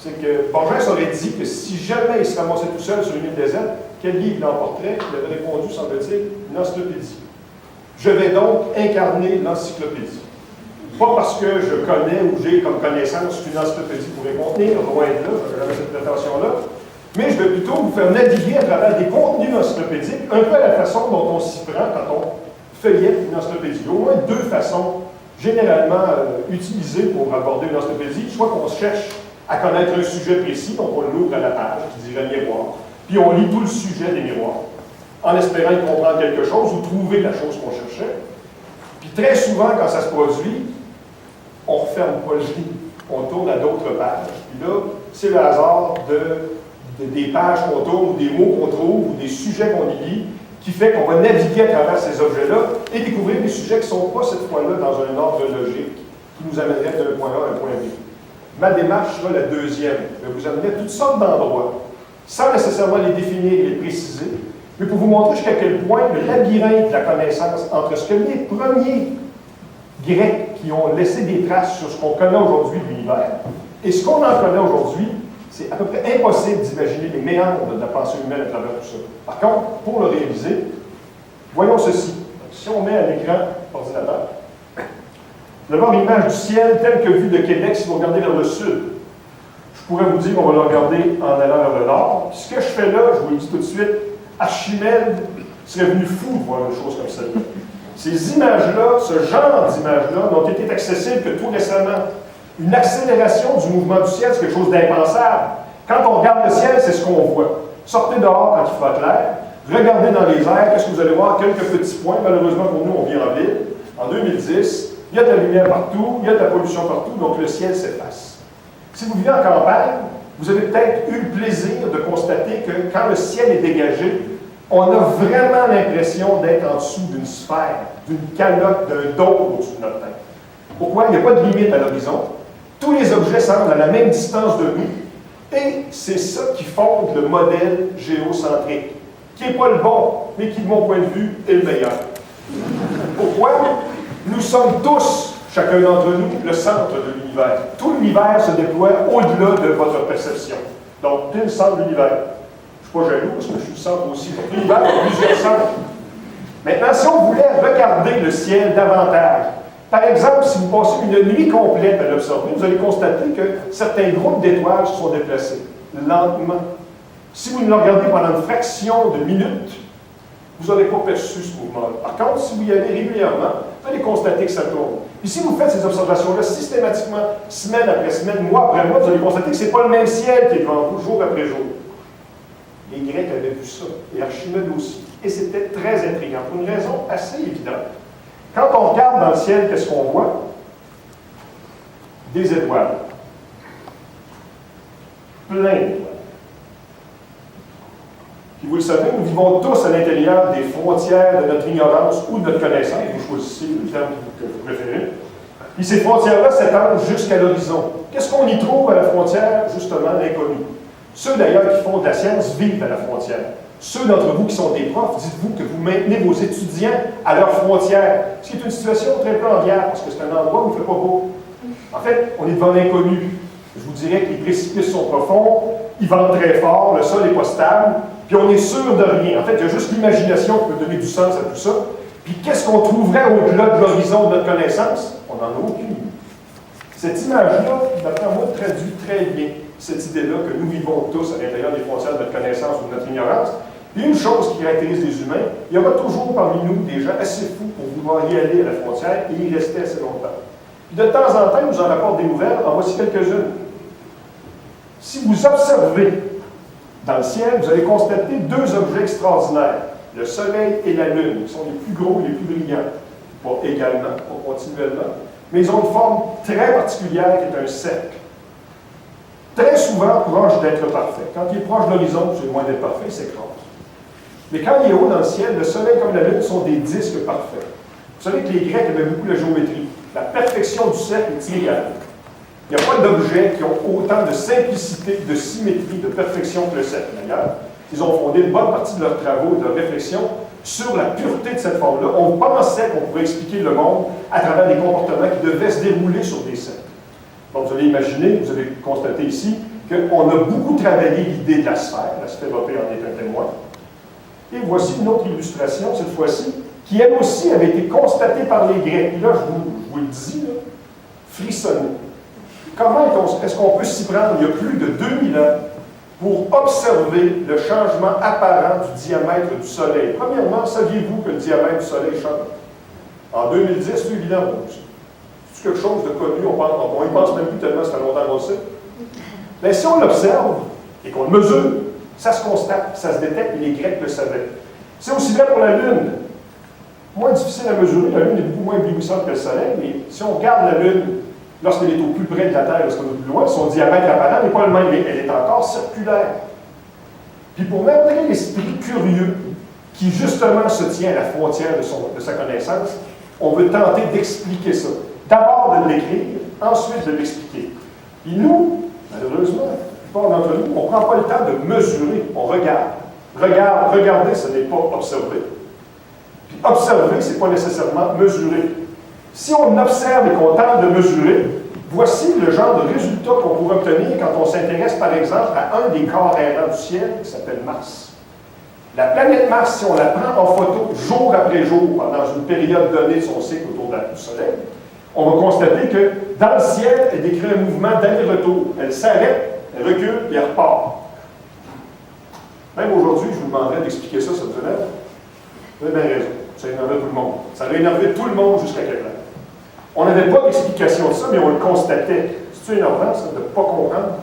c'est que Borges aurait dit que si jamais il se ramassait tout seul sur une île déserte, quel livre il emporterait? Il avait répondu, semble-t-il, une encyclopédie. Je vais donc incarner l'encyclopédie. Pas parce que je connais ou j'ai comme connaissance qu'une encyclopédie pourrait contenir, loin de là, je n'avais cette prétention-là, mais je vais plutôt vous faire naviguer à travers des contenus encyclopédiques, un peu à la façon dont on s'y prend quand on feuillette une encyclopédie. Il y a au moins deux façons généralement utilisées pour aborder une encyclopédie, soit qu'on cherche à connaître un sujet précis, donc on l'ouvre à la page, qui dirait miroir, puis on lit tout le sujet des miroirs, en espérant y comprendre quelque chose ou trouver la chose qu'on cherchait. Puis très souvent, quand ça se produit, on ne referme pas le livre, on tourne à d'autres pages. Puis là, c'est le hasard des pages qu'on tourne, ou des mots qu'on trouve, ou des sujets qu'on y lit, qui fait qu'on va naviguer à travers ces objets-là et découvrir des sujets qui ne sont pas cette fois-là dans un ordre logique, qui nous amènerait d'un point A à un point B. Ma démarche sera la deuxième. Je vais vous amener à toutes sortes d'endroits, sans nécessairement les définir et les préciser, mais pour vous montrer jusqu'à quel point le labyrinthe de la connaissance entre ce que les premiers Grecs qui ont laissé des traces sur ce qu'on connaît aujourd'hui de l'univers et ce qu'on en connaît aujourd'hui, c'est à peu près impossible d'imaginer les méandres de la pensée humaine à travers tout ça. Par contre, pour le réaliser, voyons ceci. Donc, si on met à l'écran ordinateur, vous allez voir l'image du ciel telle que vue de Québec si vous regardez vers le sud. Je pourrais vous dire qu'on va le regarder en allant vers le nord. Puis ce que je fais là, je vous le dis tout de suite, Archimède serait venu fou de voir une chose comme celle-là. Ces images-là, ce genre d'images-là, n'ont été accessibles que tout récemment. Une accélération du mouvement du ciel, c'est quelque chose d'impensable. Quand on regarde le ciel, c'est ce qu'on voit. Sortez dehors quand il fera clair, regardez dans les airs, qu'est-ce que vous allez voir? Quelques petits points. Malheureusement pour nous, on vit en ville. En 2010, il y a de la lumière partout, il y a de la pollution partout, donc le ciel s'efface. Si vous vivez en campagne, vous avez peut-être eu le plaisir de constater que quand le ciel est dégagé, on a vraiment l'impression d'être en dessous d'une sphère, d'une calotte, d'un dôme au-dessus de notre tête. Pourquoi? Il n'y a pas de limite à l'horizon. Tous les objets semblent à la même distance de nous, et c'est ça qui fonde le modèle géocentrique, qui n'est pas le bon, mais qui, de mon point de vue, est le meilleur. Pourquoi? Nous sommes tous, chacun d'entre nous, le centre de l'univers. Tout l'univers se déploie au-delà de votre perception. Donc, t'es le centre de l'univers. Je ne suis pas jaloux parce que je suis le centre aussi. Donc, l'univers a plusieurs centres. Maintenant, si on voulait regarder le ciel davantage, par exemple, si vous passez une nuit complète à l'observer, vous allez constater que certains groupes d'étoiles se sont déplacés lentement. Si vous ne le regardez pendant une fraction de minute, vous n'aurez pas perçu ce mouvement-là. Par contre, si vous y allez régulièrement, vous allez constater que ça tourne. Et si vous faites ces observations-là systématiquement, semaine après semaine, mois après mois, vous allez constater que ce n'est pas le même ciel qui est devant vous, jour après jour. Les Grecs avaient vu ça, et Archimède aussi. Et c'était très intriguant, pour une raison assez évidente. Quand on regarde dans le ciel, qu'est-ce qu'on voit? Des étoiles. Plein d'étoiles. Puis vous le savez, nous vivons tous à l'intérieur des frontières de notre ignorance ou de notre connaissance. Vous choisissez le terme que vous préférez. Puis ces frontières-là s'étendent jusqu'à l'horizon. Qu'est-ce qu'on y trouve à la frontière? Justement, l'inconnu. Ceux d'ailleurs qui font de la science vivent à la frontière. Ceux d'entre vous qui sont des profs, dites-vous que vous maintenez vos étudiants à leurs frontières. Ce qui est une situation très peu enviable, parce que c'est un endroit où il ne fait pas beau. En fait, on est devant l'inconnu. Je vous dirais que les précipices sont profonds, ils ventent très fort, le sol n'est pas stable, puis on est sûr de rien. En fait, il y a juste l'imagination qui peut donner du sens à tout ça. Puis qu'est-ce qu'on trouverait au-delà de l'horizon de notre connaissance? On n'en a aucune idée. Cette image-là, d'après moi, traduit très bien cette idée-là que nous vivons tous à l'intérieur des frontières de notre connaissance ou de notre ignorance. Et une chose qui caractérise les humains, il y aura toujours parmi nous des gens assez fous pour vouloir y aller à la frontière et y rester assez longtemps. Puis de temps en temps, ils nous en rapportent des nouvelles, en voici quelques-unes. Si vous observez dans le ciel, vous allez constater deux objets extraordinaires, le Soleil et la Lune, qui sont les plus gros et les plus brillants. Pas également, pas continuellement, mais ils ont une forme très particulière qui est un cercle. Très souvent proche d'être parfait. Quand il est proche de l'horizon, c'est loin d'être parfait, il s'écrase. Mais quand il est haut dans le ciel, le Soleil comme la Lune sont des disques parfaits. Vous savez que les Grecs aimaient beaucoup la géométrie. La perfection du cercle est inégale. Il n'y a pas d'objets qui ont autant de simplicité, de symétrie, de perfection que le cercle. D'ailleurs, ils ont fondé une bonne partie de leurs travaux et de leurs réflexions sur la pureté de cette forme-là. On pensait qu'on pouvait expliquer le monde à travers des comportements qui devaient se dérouler sur des cercles. Donc, vous allez imaginer, vous avez constaté ici, qu'on a beaucoup travaillé l'idée de la sphère OP en est un témoin. Et voici une autre illustration, cette fois-ci, qui elle aussi avait été constatée par les Grecs. Et là, je vous le dis, là, frissonnez. Comment est-ce qu'on peut s'y prendre il y a plus de 2000 ans pour observer le changement apparent du diamètre du Soleil? Premièrement, saviez-vous que le diamètre du Soleil change? En 2010, c'est évident. C'est quelque chose de connu, on n'y pense même plus tellement, ça fait longtemps qu'on le sait. Mais si on l'observe et qu'on le mesure, ça se constate, ça se détecte, et les Grecs le savaient. C'est aussi vrai pour la Lune. Moins difficile à mesurer, la Lune est beaucoup moins éblouissante que le Soleil, mais si on regarde la Lune lorsqu'elle est au plus près de la Terre, lorsqu'on est plus loin, son diamètre apparent n'est pas le même, mais elle est encore circulaire. Puis pour montrer l'esprit curieux qui justement se tient à la frontière de sa connaissance, on veut tenter d'expliquer ça. D'abord de l'écrire, ensuite de l'expliquer. Et nous, malheureusement, la plupart d'entre nous, on ne prend pas le temps de mesurer, on regarde. Regarder, ce n'est pas observer. Puis observer, ce n'est pas nécessairement mesurer. Si on observe et qu'on tente de mesurer, voici le genre de résultat qu'on pourrait obtenir quand on s'intéresse, par exemple, à un des corps errants du ciel qui s'appelle Mars. La planète Mars, si on la prend en photo jour après jour, pendant une période donnée de son cycle autour du Soleil, on va constater que dans le ciel, elle décrit un mouvement d'aller-retour. Elle s'arrête, elle recule, et elle repart. Même aujourd'hui, je vous demanderais d'expliquer ça, vous énerve? Vous avez bien raison. Ça énervait tout le monde. Ça a énervé tout le monde jusqu'à quel point. On n'avait pas d'explication de ça, mais on le constatait. C'est-tu énervant, ça, de ne pas comprendre?